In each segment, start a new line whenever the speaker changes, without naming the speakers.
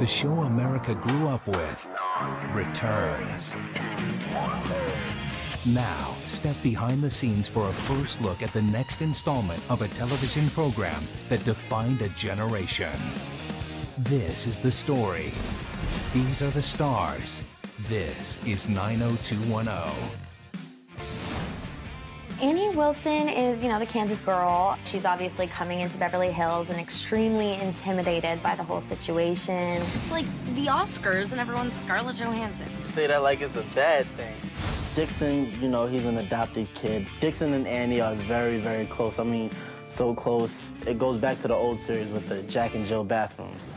The show America grew up with returns. Now, step behind the scenes for a first look at the next installment of a television program that defined a generation. This is the story. These are the stars. This is 90210.
Annie Wilson is, the Kansas girl. She's obviously coming into Beverly Hills and extremely intimidated by the whole situation.
It's like the Oscars and everyone's Scarlett Johansson.
You say that like it's a bad thing.
Dixon, he's an adopted kid. Dixon and Annie are very, very close. I mean, so close. It goes back to the old series with the Jack and Jill bathrooms.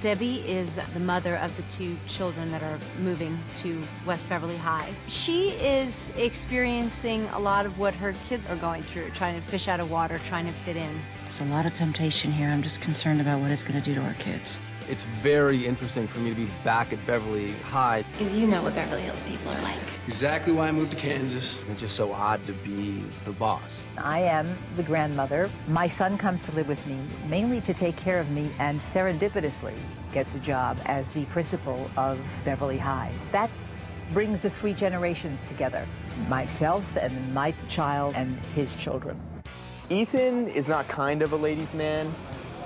Debbie is the mother of the two children that are moving to West Beverly High. She is experiencing a lot of what her kids are going through, trying to fish out of water, trying to fit in.
There's a lot of temptation here. I'm just concerned about what it's going to do to our kids.
It's very interesting for me to be back at Beverly High.
Because you know what Beverly Hills people are like.
Exactly why I moved to Kansas.
It's just so odd to be the boss.
I am the grandmother. My son comes to live with me, mainly to take care of me, and serendipitously gets a job as the principal of Beverly High. That brings the three generations together, myself and my child and his children.
Ethan is not kind of a ladies' man.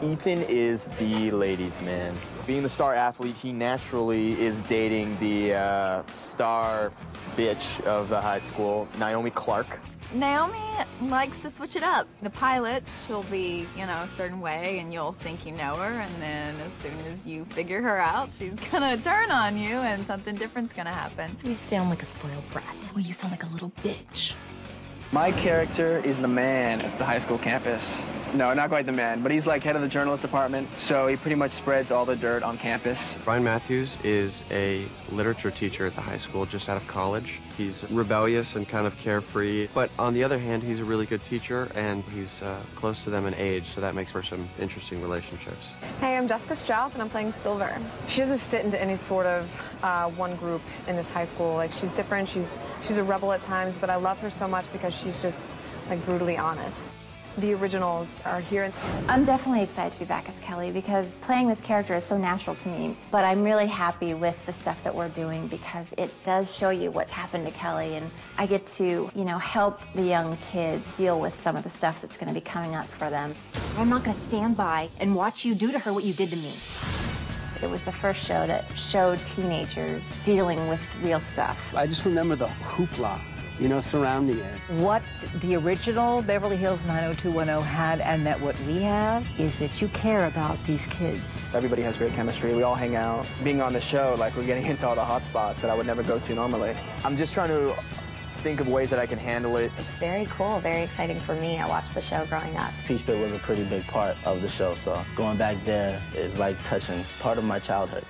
Ethan is the ladies' man. Being the star athlete, he naturally is dating the star bitch of the high school, Naomi Clark.
Naomi likes to switch it up. The pilot, she'll be, a certain way, and you'll think you know her, and then as soon as you figure her out, she's gonna turn on you, and something different's gonna happen.
You sound like a spoiled brat. Well, you sound like a little bitch.
My character is the man at the high school campus. No, not quite the man, but he's like head of the journalist department, so he pretty much spreads all the dirt on campus.
Brian Matthews is a literature teacher at the high school just out of college. He's rebellious and kind of carefree, but on the other hand, he's a really good teacher, and he's close to them in age, so that makes for some interesting relationships.
Hey, I'm Jessica Stroup, and I'm playing Silver. She doesn't fit into any sort of one group in this high school. Like, she's different, she's a rebel at times, but I love her so much because she's just, brutally honest. The originals are here.
I'm definitely excited to be back as Kelly because playing this character is so natural to me. But I'm really happy with the stuff that we're doing because it does show you what's happened to Kelly, and I get to, help the young kids deal with some of the stuff that's going to be coming up for them. I'm not going to stand by and watch you do to her what you did to me. It was the first show that showed teenagers dealing with real stuff.
I just remember the hoopla, surrounding it.
What the original Beverly Hills 90210 had, and that what we have, is that you care about these kids.
Everybody has great chemistry. We all hang out. Being on the show, we're getting into all the hot spots that I would never go to normally.
I'm just trying to think of ways that I can handle it.
It's very cool, very exciting for me. I watched the show growing up.
Peach Pit was a pretty big part of the show, so going back there is like touching part of my childhood.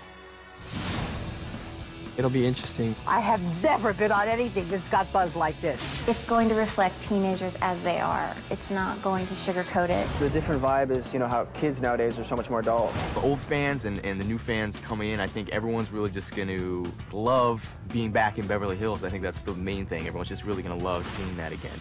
It'll be interesting.
I have never been on anything that's got buzz like this.
It's going to reflect teenagers as they are. It's not going to sugarcoat it.
The different vibe is, how kids nowadays are so much more adult.
The old fans and the new fans coming in, I think everyone's really just going to love being back in Beverly Hills. I think that's the main thing. Everyone's just really going to love seeing that again.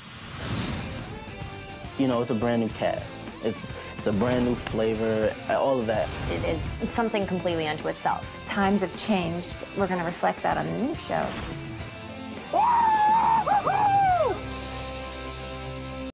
It's a brand new cast. It's a brand new flavor, all of that.
It's something completely unto itself. Times have changed. We're going to reflect that on the new show.